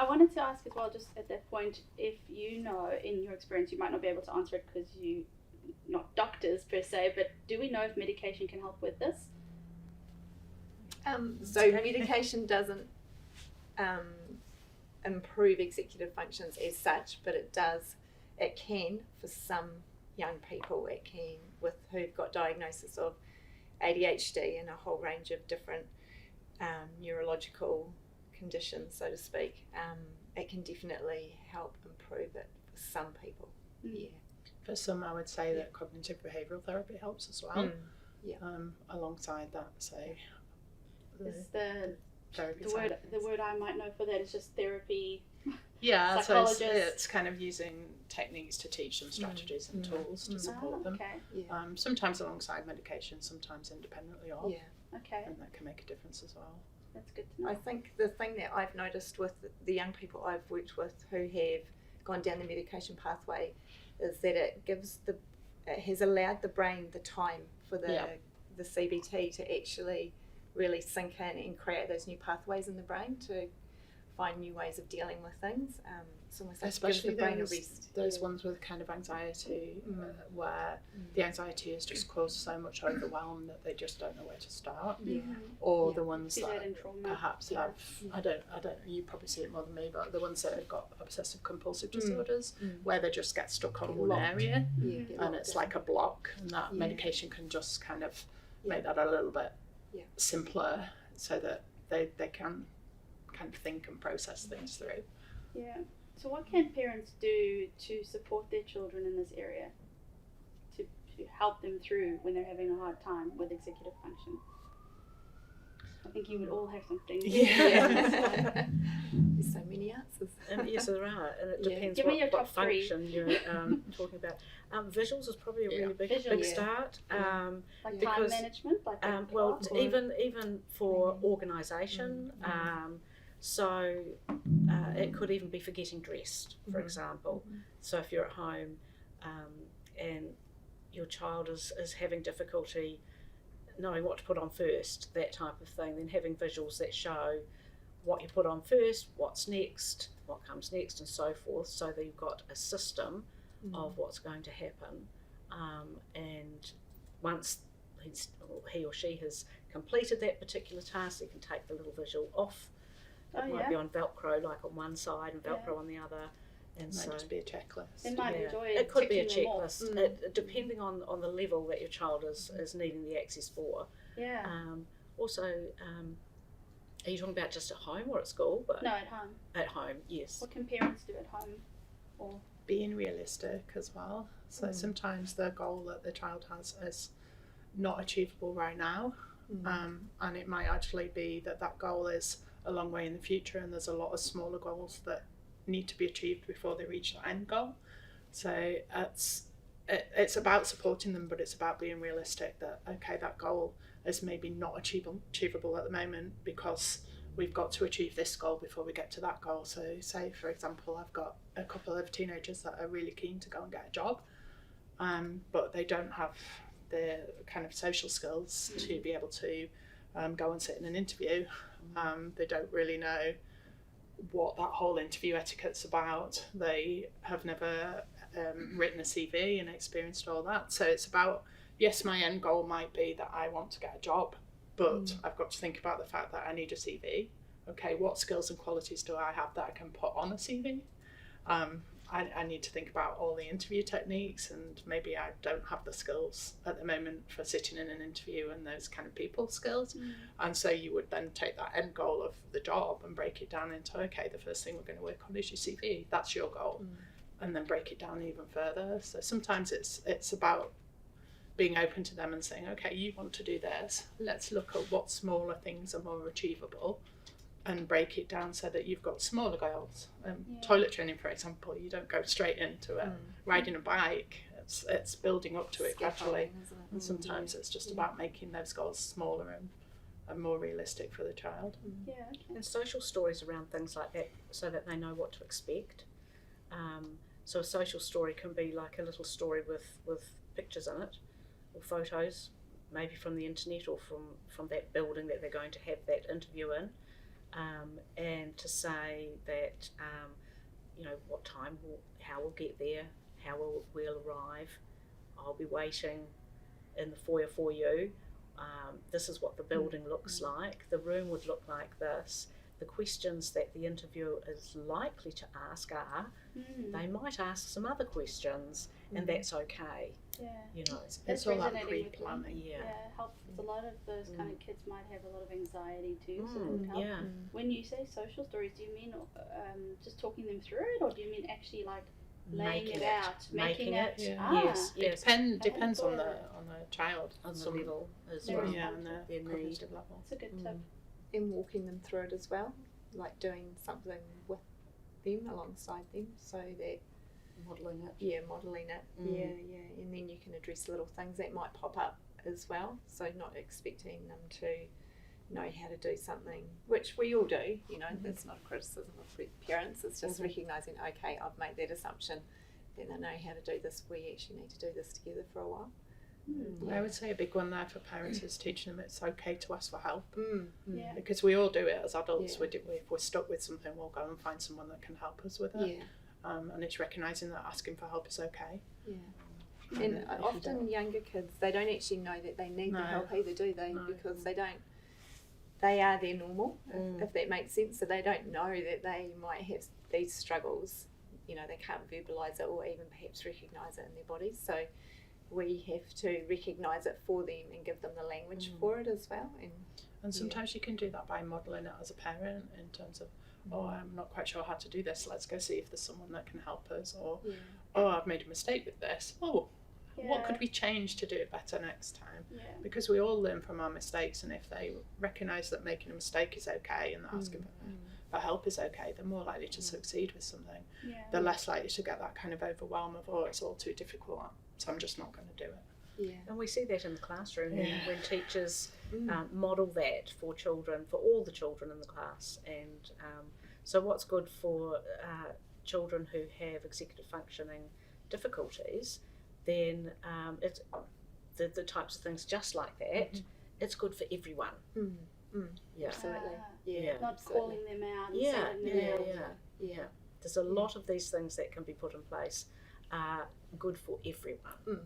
I wanted to ask as well, just at that point, if you know, in your experience, you might not be able to answer it because you not doctors per se, but do we know if medication can help with this? So medication doesn't improve executive functions as such, but it can for some young people, who've got diagnosis of ADHD and a whole range of different neurological conditions, so to speak. It can definitely help improve it for some people. Yeah. For some, I would say that cognitive behavioural therapy helps as well. Yeah. Alongside that, so Is the therapy the word I might know for that is just therapy. Yeah, so it's kind of using techniques to teach them strategies and tools to support them. Okay. Yeah. Sometimes alongside medication, sometimes independently of. Yeah. Okay. And that can make a difference as well. That's good to know. I think the thing that I've noticed with the young people I've worked with who have gone down the medication pathway is that it has allowed the brain the time for the CBT to actually really sink in and create those new pathways in the brain to find new ways of dealing with things. It's almost like especially give the brain a rest. Those ones with kind of anxiety, where the anxiety has just caused so much overwhelm that they just don't know where to start. Yeah. Or the ones See that in trauma. perhaps have, I don't. You probably see it more than me, but the ones that have got obsessive compulsive disorders, where they just get stuck on one area, and it's like a block, and that medication can just kind of make that a little bit simpler, so that they can kind of think and process things through. Yeah. So what can parents do to support their children in this area, to help them through when they're having a hard time with executive function? I think you would all have something. Yeah. There's so many answers. Yes, there are, and it depends Give me your what top three. function you're talking about. Visuals is probably a really big start. Like because, time management, like well, even for organisation. So it could even be for getting dressed, for example. So if you're at home and your child is having difficulty knowing what to put on first, that type of thing, then having visuals that show what you put on first, what's next, what comes next, and so forth, so that you've got a system of what's going to happen. And once he or she has completed that particular task, they can take the little visual off. It might be on Velcro, like on one side, and Velcro on the other. And It might just be a checklist. They might enjoy it could be a ticking them off. checklist, depending on the level that your child is needing the access for. Yeah. Also, are you talking about just at home or at school? But No, at home. At home, yes. What can parents do at home? Or being realistic as well. So sometimes the goal that the child has is not achievable right now, and it might actually be that goal is a long way in the future, and there's a lot of smaller goals that need to be achieved before they reach the end goal. So it's about supporting them, but it's about being realistic that that goal is maybe not achievable at the moment because we've got to achieve this goal before we get to that goal. So say, for example, I've got a couple of teenagers that are really keen to go and get a job, but they don't have the kind of social skills to be able to go and sit in an interview. They don't really know what that whole interview etiquette's about. They have never written a CV and experienced all that. So it's about, yes, my end goal might be that I want to get a job, but I've got to think about the fact that I need a CV. Okay, what skills and qualities do I have that I can put on a CV? I need to think about all the interview techniques, and maybe I don't have the skills at the moment for sitting in an interview and those kind of people skills. And so you would then take that end goal of the job and break it down into, okay, the first thing we're going to work on is your CV. That's your goal. And then break it down even further. So sometimes it's about being open to them and saying, okay, you want to do this. Let's look at what smaller things are more achievable and break it down so that you've got smaller goals. Toilet training, for example, you don't go straight into it. Riding a bike, it's building up to it gradually. And sometimes it's just about making those goals smaller and more realistic for the child. Yeah, okay. And social stories around things like that, so that they know what to expect. So a social story can be like a little story with pictures in it, or photos, maybe from the internet or from that building that they're going to have that interview in. and to say that, what time, how we'll get there, how we'll arrive. I'll be waiting in the foyer for you. This is what the building looks like. The room would look like this. The questions that the interviewer is likely to ask are, they might ask some other questions, and that's okay. Yeah. It's all that resonating with pre-planning. me. Helps. A lot of those kind of kids might have a lot of anxiety too, so it would help. Yeah. When you say social stories, do you mean just talking them through it, or do you mean actually like laying Making it it. out, Making it. Ah, Yes. It depends on the child. On the Some- level as There well. is Yeah, and the Their need. cognitive level. That's a good tip. And walking them through it as well, like doing something with them, alongside them, so that Modelling it. modelling it, Mm. and then you can address little things that might pop up as well, so not expecting them to know how to do something, which we all do, it's not a criticism of parents, it's just recognising, okay, I've made that assumption, then I know how to do this, we actually need to do this together for a while. I would say a big one there for parents is teaching them it's okay to ask for help. Yeah. Because we all do it as adults. Yeah. If we're stuck with something, we'll go and find someone that can help us with it. And it's recognising that asking for help is okay. And if you often don't- younger kids, they don't actually know that they need the No. help either, do they? No. Because they are their normal, if that makes sense. So they don't know that they might have these struggles. They can't verbalise it or even perhaps recognise it in their bodies. So we have to recognise it for them and give them the language for it as well. And sometimes you can do that by modelling it as a parent in terms of, oh, I'm not quite sure how to do this, let's go see if there's someone that can help us, or oh, I've made a mistake with this, what could we change to do it better next time? Because we all learn from our mistakes, and if they recognise that making a mistake is okay and that asking for help is okay, they're more likely to succeed with something. They're less likely to get that kind of overwhelm of, oh, it's all too difficult, so I'm just not going to do it. And we see that in the classroom when teachers model that for children, for all the children in the class. And so what's good for children who have executive functioning difficulties, then it's the types of things just like that, it's good for everyone. Absolutely. Not absolutely. calling them out and sending them out. Yeah. There's a lot of these things that can be put in place are good for everyone.